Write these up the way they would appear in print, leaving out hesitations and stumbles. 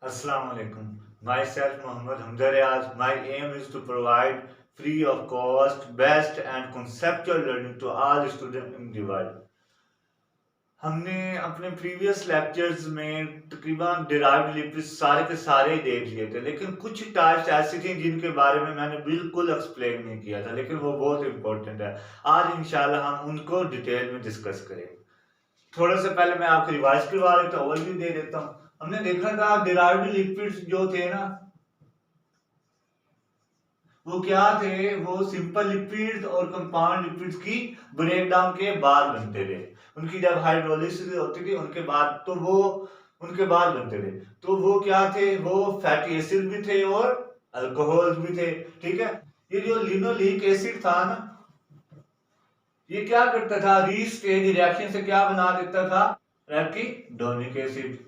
Assalamu alaikum. Myself Muhammad Hamza Riaz. My aim is to provide free of cost, best and conceptual learning to all students in the world. हमने अपने previous lectures में तकरीबन derived lipid सारे के सारे ही देख लिए थे, लेकिन कुछ टाइप्स ऐसी थी जिनके बारे में मैंने बिल्कुल एक्सप्लेन नहीं किया था, लेकिन वो बहुत इंपॉर्टेंट है। आज इंशाल्लाह हम उनको डिटेल में डिस्कस करेंगे। थोड़ा से पहले मैं आपको रिवाइज करवा देता हूँ, ओवरव्यू दे देता हूँ। हमने देखा था डिराइव्ड लिपिड्स जो थे ना, वो क्या थे, वो सिंपल लिपिड्स और कंपाउंड लिपिड्स की ब्रेकडाउन के बाद बनते थे। उनकी जब हाइड्रोलिसिस होती थी उनके बाद बनते थे। तो वो क्या थे, वो फैटी एसिड भी थे और अल्कोहल भी थे। ठीक है, ये जो लिनोलिक एसिड था ना, ये क्या करता था, रीस्टेज रिएक्शन से क्या बना देता था, रैकिडोनिक एसिड।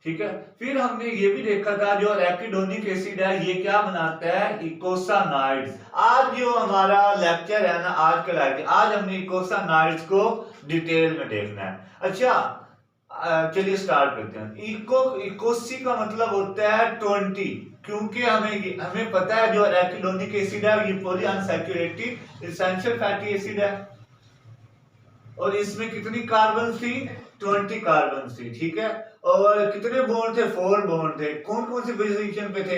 ठीक है, फिर हमने ये भी देखा था जो रैकिडोनिक एसिड है ये क्या बनाता है, इकोसानाइड्स। आज जो हमारा लेक्चर है ना, आज का लेक्चर, आज हमने इकोसानाइड्स को डिटेल में देखना है। अच्छा, चलिए स्टार्ट करते हैं। इकोसी का मतलब होता है 20, क्योंकि हमें पता है जो रैकिडोनिक एसिड है ये poly unsaturated essential fatty acid है, और इसमें कितनी कार्बन थी, 20 कार्बन थी। ठीक है, और कितने बॉन्ड थे, 4 बॉन्ड थे। कौन कौन सी पोजीशन पे थे,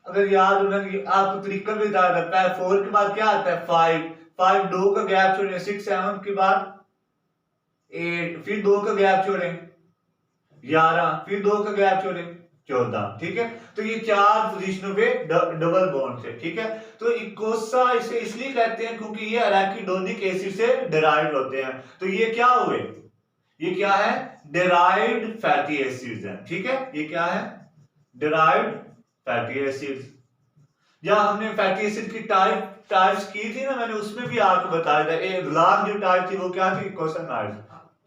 अगर याद होना कि आपको तरीका भी बता सकता है। 4 के बाद क्या आता है, 5 2 का गैप छोड़े, 6 7 के बाद 8, फिर 2 का गैप छोड़े 11, फिर 2 का गैप छोड़े 14। ठीक है, तो ये 4 पोजीशनों पे डबल बॉन्ड थे। ठीक है, तो इकोसा इसे इसलिए कहते हैं क्योंकि ये अराकिडोनिक एसिड से डिराइव्ड होते हैं। तो ये क्या हुए, ये क्या है, डिराइव्ड फैटी एसिड्स हैं। ठीक है, ये क्या है, डिराइव्ड फैटी एसिड्स। या हमने फैटी एसिड की टाइप्स की थी ना, मैंने उसमें भी आपको बताया था। एक लास्ट जो टाइप थी वो क्या थी, इकोसानाइड्स।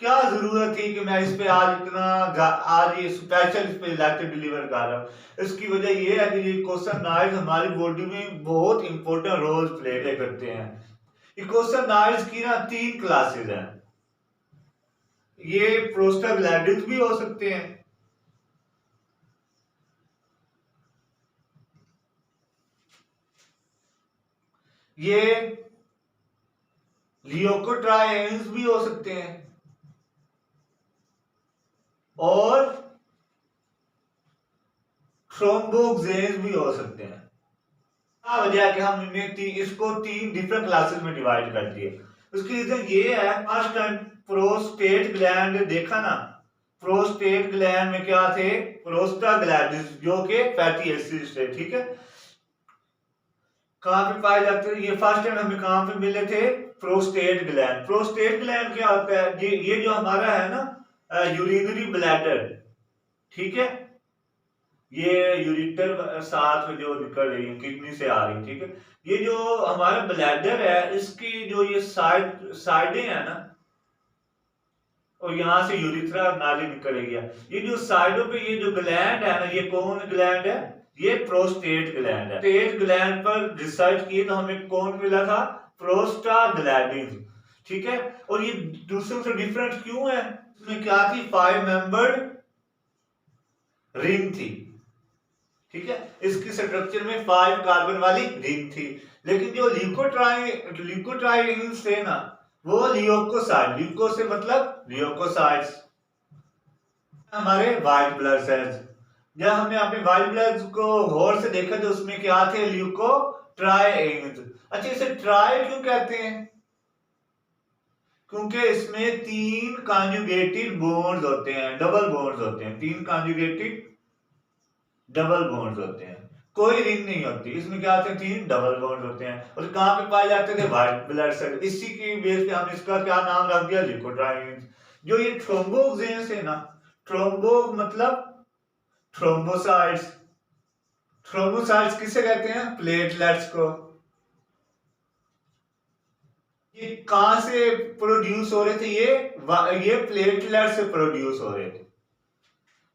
क्या जरूरत थी कि मैं इस पे आज ये स्पेशल इस पे लेक्चर डिलीवर कर रहा हूँ। इसकी वजह ये है कि ये इकोसानाइड्स हमारी बॉडी में बहुत इंपॉर्टेंट रोल प्ले करते हैं। इकोसानाइड्स की ना 3 क्लासेस हैं। ये प्रोस्टाग्लैंडिन्स भी हो सकते हैं, ये लियोकोट्राइन्स भी हो सकते हैं, और थ्रोम्बोक्सेन्स भी हो सकते हैं। क्या वजह है कि हम इसको 3 डिफरेंट क्लासेस में डिवाइड कर दिए। उसकी रीजन ये है, फर्स्ट टाइम प्रोस्टेट ग्लैंड देखा ना, प्रोस्टेट ग्लैंड में क्या थे, प्रोस्टाग्लैंडिन्स जो कि फैटी एसिड्स थे। ठीक है, कहां पे पाए जाते हैं, ये फर्स्ट टाइम हमें कहां पे मिले थे, प्रोस्टेट ग्लैंड। प्रोस्टेट ग्लैंड क्या होता है, ये जो हमारा है ना यूरिनरी ब्लैडर। ठीक है, ये यूरिटर साथ में जो निकल रही है किडनी से आ रही। ठीक है, ये जो हमारा ब्लैडर है इसकी जो ये साइडें है ना, और यहां से यूरिथ्रा नाली निकल रही है। ये जो साइडों पे ये जो ग्लैंड है ना, ये कौन ग्लैंड है, ये प्रोस्टेट ग्लैंड है। प्रोस्टेट ग्लैंड पर रिसर्च किए तो हमें कौन मिला था, प्रोस्टाग्लैंडिन्स। ठीक है, और ये दूसरों से डिफरेंट क्यों है, इसमें क्या थी, 5 मेंबर्ड रिंग थी। ठीक है, इसकी स्ट्रक्चर में 5 कार्बन वाली रिंग थी। लेकिन जो ल्यूकोट्राइन्स थे ना, वो लियोकोसाइड, ल्यूको से मतलब लियोकोसाइड्स, हमारे व्हाइट ब्लड सेल्स। जब हमने अपने व्हाइट ब्लड को गौर से देखा तो उसमें क्या थे, ल्यूकोट्राइन्स। अच्छा, इसे ट्राई क्यों कहते हैं, क्योंकि इसमें 3 कॉन्जुगेटेड बॉन्ड्स होते हैं, डबल बॉन्ड्स होते हैं, 3 कॉन्जुगेटेड डबल बॉन्ड्स होते हैं, कोई रिंग नहीं होती। इसमें क्या होते हैं, 3 डबल बॉन्ड होते हैं, और कहां पे पाए जाते थे, व्हाइट ब्लड सेल। इसी की बेस पे हम इसका क्या नाम रख दिया, ल्यूकोट्राइन्स। जो ये थ्रोम्बोक्सेन्स है ना, थ्रोम्बो मतलब थ्रोम्बोसाइट्स। थ्रोम्बोसाइट्स किसे कहते हैं, प्लेटलेट्स को। ये कहां से प्रोड्यूस हो रहे थे, ये प्लेटलेट से प्रोड्यूस हो रहे थे।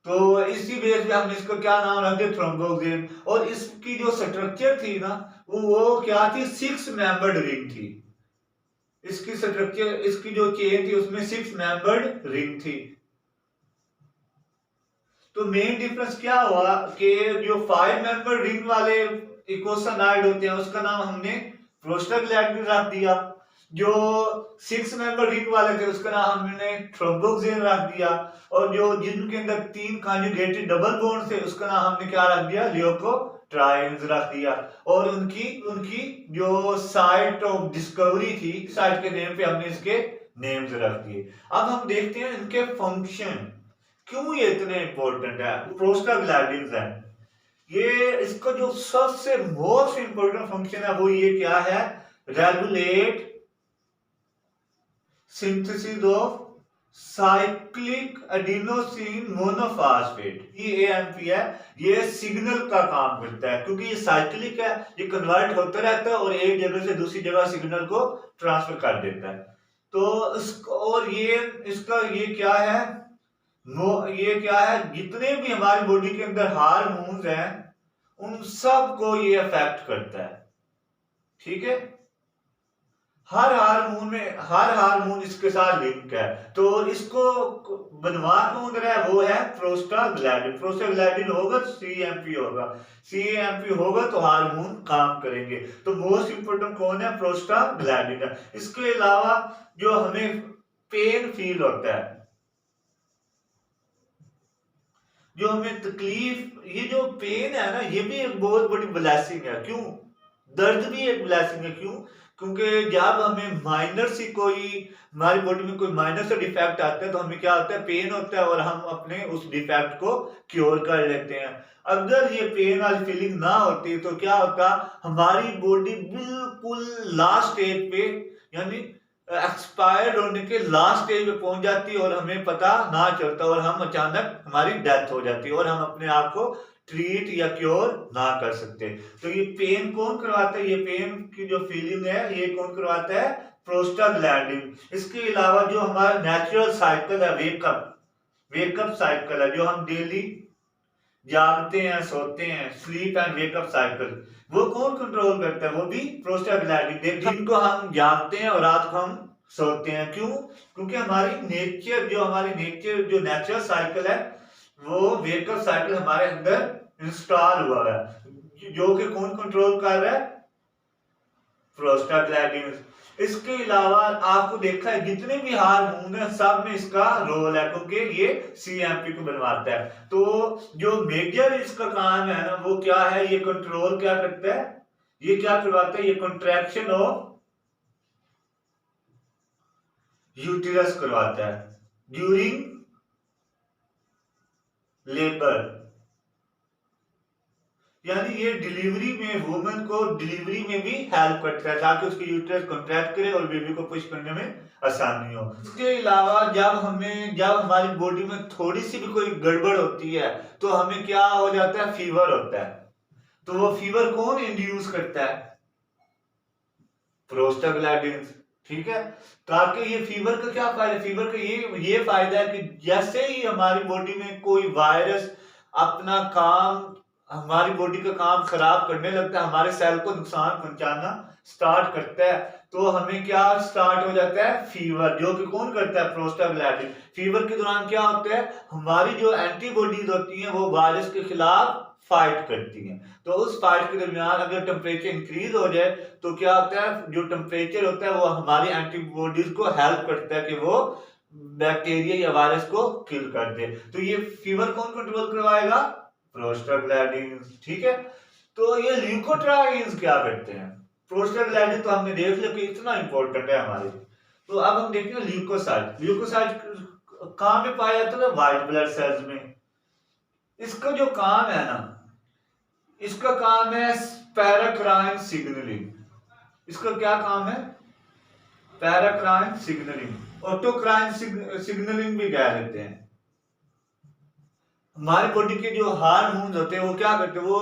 तो इसी बेस पे हमने इसको क्या नाम रख दिया, थ्रोम्बोक्सेन। और इसकी जो स्ट्रक्चर थी ना, वो क्या थी, 6 मेंबर्ड रिंग थी। इसकी स्ट्रक्चर, इसकी जो चेन थी उसमें 6 मेंबर्ड रिंग थी। तो मेन डिफरेंस क्या हुआ कि जो 5 मेंबर रिंग वाले इकोसाइनाइड होते हैं उसका नाम हमने प्रोस्टाग्लैंडिन रख दिया। जो 6 मेंबर रिंग वाले थे उसका नाम हमने थ्रोम्बोक्सिन रख दिया। और जो जिनके अंदर 3 कॉन्जुगेटेड डबल बॉन्ड थे उसका नाम हमने क्या रख दिया, ल्यूकोट्राइन्स रख दिया। और उनकी उनकी जो साइट ऑफ डिस्कवरी थी, साइट के नेम पे हमने इसके नेम्स रख दिए। अब हम देखते हैं इनके फंक्शन, क्यों ये इतने इंपॉर्टेंट है। प्रोस्टाग्लैंडिन्स है ये, इसका जो सबसे मोस्ट इंपॉर्टेंट फंक्शन है वो ये क्या है, regulate synthesis of cyclic adenosine monophosphate, ये एएमपी है। ये सिग्नल का काम करता है क्योंकि ये साइक्लिक है, ये कन्वर्ट होता रहता है और एक जगह से दूसरी जगह सिग्नल को ट्रांसफर कर देता है। तो इसको, और ये इसका ये क्या है, ये क्या है, जितने भी हमारी बॉडी के अंदर हार्मोन्स हैं उन सब को ये अफेक्ट करता है। ठीक है, हर हार्मोन इसके साथ लिंक है। तो इसको बनवा कौन रहा है, वो है प्रोस्टाग्लैंडिन। प्रोस्टाग्लैंडिन होगा तो सीएमपी होगा, सीएमपी होगा तो हार्मोन काम करेंगे। तो मोस्ट इंपोर्टेंट कौन है, प्रोस्टाग्लैंडिन है। इसके अलावा जो हमें पेन फील होता है, जो हमें तकलीफ, ये जो पेन है ना, ये भी एक बहुत बड़ी ब्लेसिंग है। क्यों, दर्द भी एक ब्लेसिंग है। क्यों, क्योंकि जब हमें माइनर सी कोई, हमारी बॉडी में कोई माइनर सा डिफेक्ट आता है तो हमें क्या होता है, पेन होता है और हम अपने उस डिफेक्ट को क्योर कर लेते हैं। अगर ये पेन वाली फीलिंग ना होती तो क्या होता, हमारी बॉडी बिल्कुल लास्ट स्टेज पे, यानी एक्सपायर्ड होने के लास्ट स्टेज पे पहुंच जाती है और हमें पता ना चलता और हम अचानक हमारी डेथ हो जाती है और हम अपने आप को ट्रीट या क्योर ना कर सकते। तो ये पेन कौन करवाता है, ये पेन की जो फीलिंग है ये कौन करवाता है, प्रोस्टाग्लैंडिन। इसके अलावा जो हमारा नेचुरल साइकिल है, वेकअप साइकिल है, जो हम डेली जागते हैं सोते हैं, स्लीप एंड वेकअप साइकिल, वो कौन कंट्रोल करता है, वो भी प्रोस्टाग्लैंडिन। दिन को हम जागते हैं और रात को हम सोते हैं। क्यों, क्योंकि हमारी नेचर जो नेचुरल साइकिल है, वो वेकअप साइकिल हमारे अंदर इंस्टॉल हुआ है, जो कि कौन कंट्रोल कर रहा है, प्रोस्टाग्लैंडिन। इसके अलावा आपको देखा है जितने भी हार्मोन है सब में इसका रोल है, क्योंकि ये सीएमपी को बनवाता है। तो जो मेजर इसका काम है ना, वो क्या है, ये कंट्रोल क्या करता है, ये क्या करवाता है, ये कंट्रैक्शन ऑफ यूटेरस करवाता है ड्यूरिंग लेबर। यानी ये डिलीवरी में, वुमेन को डिलीवरी में भी हेल्प करता है ताकि उसकी यूट्रस कॉन्ट्रैक्ट करे और बेबी को पुश करने में आसानी हो। इसके अलावा जब हमारी बॉडी में थोड़ी सी भी कोई गड़बड़ होती है तो हमें क्या हो जाता है, फीवर होता है। तो वो फीवर कौन इंड्यूस करता है, प्रोस्टाग्लैंडिन। ठीक है, ताकि ये फीवर का क्या फायदा, फीवर का ये फायदा है कि जैसे ही हमारी बॉडी में कोई वायरस अपना काम, हमारी बॉडी का काम खराब करने लगता है, हमारे सेल को नुकसान पहुंचाना स्टार्ट करता है, तो हमें क्या स्टार्ट हो जाता है, फीवर, जो कि कौन करता है, प्रोस्टाग्लैंडिन। फीवर के दौरान क्या होता है, हमारी जो एंटीबॉडीज होती हैं वो वायरस के खिलाफ फाइट करती हैं। तो उस फाइट के दरमियान अगर टेम्परेचर इंक्रीज हो जाए तो क्या होता है, जो टेम्परेचर होता है वो हमारी एंटीबॉडीज को हेल्प करता है कि वो बैक्टीरिया या वायरस को किल कर दे। तो ये फीवर कौन कंट्रोल करवाएगा, प्रोस्टाग्लैंडिन। ठीक है, तो ये ल्यूकोट्राइन्स क्या करते हैं, प्रोस्टाग्लैंडिन तो हमने देख लिया कि इतना इंपॉर्टेंट है हमारे। तो अब हम देखते हैं ल्यूकोसाइट। ल्यूकोसाइट कहां पे पाया जाता है, व्हाइट ब्लड सेल्स में। इसका जो काम है ना, इसका काम है पैराक्राइन सिग्नलिंग। इसका क्या काम है, पैराक्राइन सिग्नलिंग, ऑटोक्राइन सिग्नलिंग भी कह देते हैं। हमारी बॉडी के जो हार्मोन्स होते हैं वो क्या करते हैं, वो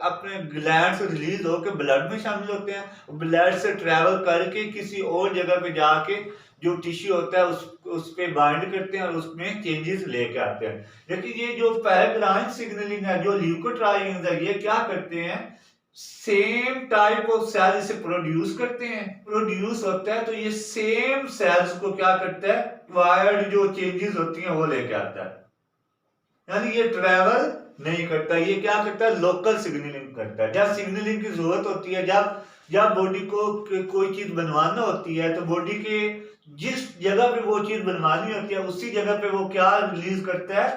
अपने ग्लैंड से रिलीज होकर ब्लड में शामिल होते हैं, ब्लड से ट्रेवल करके किसी और जगह पे जाके जो टिश्यू होता है उस पे बाइंड करते हैं और उसमें चेंजेस लेके आते हैं। लेकिन ये जो पैराक्राइन सिग्नलिंग है, जो ल्यूकोट्राइन्स है, ये क्या करते हैं, सेम टाइप ऑफ सेल इसे प्रोड्यूस करते हैं, प्रोड्यूस होता है तो ये सेम सेल्स को क्या करता है, वायर्ड जो चेंजेस होती हैं वो लेके आता है, यानी ये ट्रेवल नहीं करता, ये क्या करता है, लोकल सिग्नलिंग करता है। जब सिग्नलिंग की जरूरत होती है, जब जब बॉडी को कोई चीज बनवाना होती है, तो बॉडी के जिस जगह पे वो चीज बनवानी होती है उसी जगह पे वो क्या रिलीज करता है,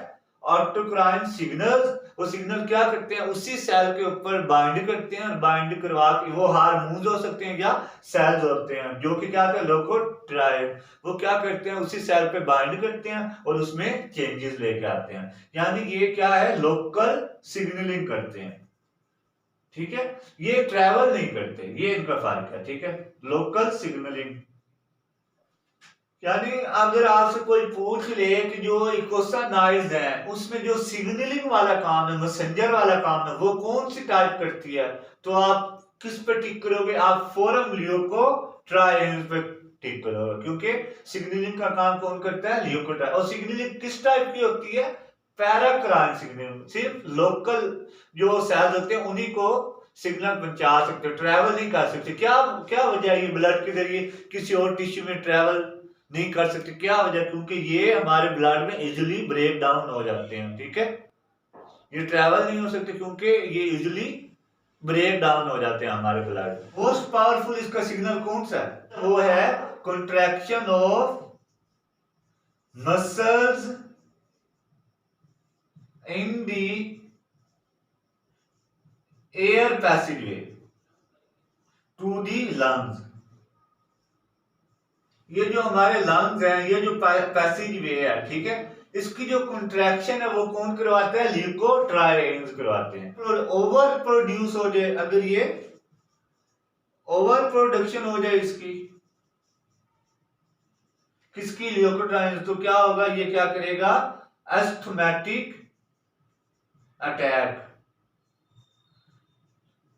ऑटोक्राइन सिग्नल्स। वो सिग्नल क्या करते हैं, उसी सेल के ऊपर बाइंड करते हैं, और बाइंड करवा के वो हार्मोन्स हो सकते हैं या सेल्स होते हैं जो कि क्या होते हैं, लोकोट्राइड, वो क्या करते हैं, उसी सेल पे बाइंड करते हैं और उसमें चेंजेस लेके आते हैं, यानी ये क्या है, लोकल सिग्नलिंग करते हैं। ठीक है, ये ट्रैवल नहीं करते, ये इनका फर्क है। ठीक है, लोकल सिग्नलिंग, यानी अगर आपसे कोई पूछ ले कि जो इकोसाइनाइड्स है उसमें जो सिग्नलिंग वाला काम है, मैसेंजर वाला काम है, वो कौन सी टाइप करती है, तो आप किस पे टिक करोगे, आप फोरम ल्यूकोट्राइन्स पे टिक करोगे, क्योंकि सिग्नलिंग का काम कौन करता है, ल्यूकोट्राइन। और सिग्नलिंग किस टाइप की होती है, पैराक्राइन सिग्नलिंग, सिर्फ लोकल जो सेल्स होते हैं उन्हीं को सिग्नल पहुंचा सकते, ट्रैवल नहीं कर सकते। क्या क्या वजह है, ये ब्लड के जरिए किसी और टिश्यू में ट्रैवल नहीं कर सकते, क्या वजह, क्योंकि ये हमारे ब्लड में इजिली ब्रेक डाउन हो जाते हैं। ठीक है, ये ट्रैवल नहीं हो सकते क्योंकि ये इजिली ब्रेक डाउन हो जाते हैं हमारे ब्लड में। मोस्ट पावरफुल इसका सिग्नल कौन सा है, वो है contraction of muscles in the air passageway to the lungs. ये जो हमारे लंग्स हैं, ये जो पैसेज वे है, ठीक है, इसकी जो कंट्रैक्शन है वो कौन करवाते हैं, ल्यूकोट्राइन्स करवाते हैं। और ओवर प्रोड्यूस हो जाए, अगर ये ओवर प्रोडक्शन हो जाए इसकी, किसकी, ल्यूकोट्राइन्स, तो क्या होगा, ये क्या करेगा, एस्थमेटिक अटैक,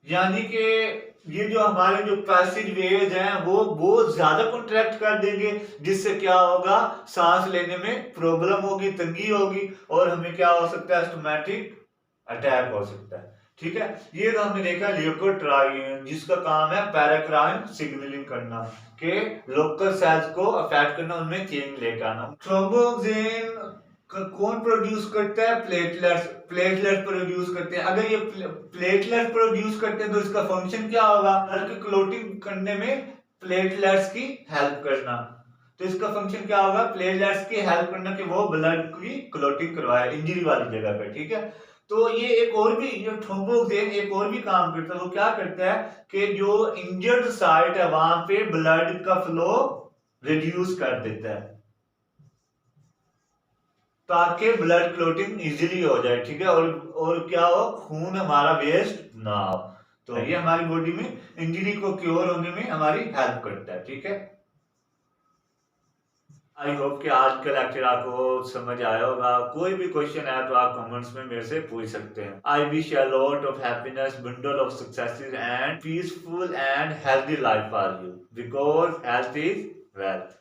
यानी कि ये जो हमारे जो पैसेज वेज हैं वो बहुत ज्यादा कॉन्ट्रैक्ट कर देंगे, जिससे क्या होगा, सांस लेने में प्रॉब्लम होगी, तंगी होगी, और हमें क्या हो सकता है, एस्थमेटिक अटैक हो सकता है। ठीक है, ये तो हमने देखा ल्यूकोट्राइन, जिसका काम है पैराक्राइन सिग्नलिंग करना, के लोकल सेल्स को अफेक्ट करना, उनमें चेंज लेकर आना। थ्रोम्बोक्सिन कौन प्रोड्यूस करता है, प्लेटलेट्स, प्लेटलेट प्रोड्यूस करते हैं। अगर ये प्लेटलेट प्रोड्यूस करते हैं तो इसका फंक्शन क्या होगा, ब्लड की क्लोटिंग करने में प्लेटलेट्स की हेल्प करना, तो इसका फंक्शन क्या होगा, प्लेटलेट्स की हेल्प करना कि वो ब्लड की क्लोटिंग करवाए इंजरी वाली जगह पे। ठीक है, तो ये एक और भी, जो थ्रोम्बोक्सिन एक और भी काम करता है, वो क्या करता है कि जो इंजर्ड साइट है वहां पे ब्लड का फ्लो रिड्यूस कर देता है, ताकि ब्लड क्लोटिंग इजीली हो जाए। ठीक है, और क्या हो, खून हमारा वेस्ट ना हो, तो ये हमारी बॉडी में इंजरी को क्योर होने में हमारी हेल्प करता है। ठीक है, आई होप कि आज का लेक्चर आपको समझ आया होगा। कोई भी क्वेश्चन है तो आप कमेंट्स में मेरे से पूछ सकते हैं। I wish a lot of happiness, bundle of successes and peaceful and healthy life for you, because health is wealth.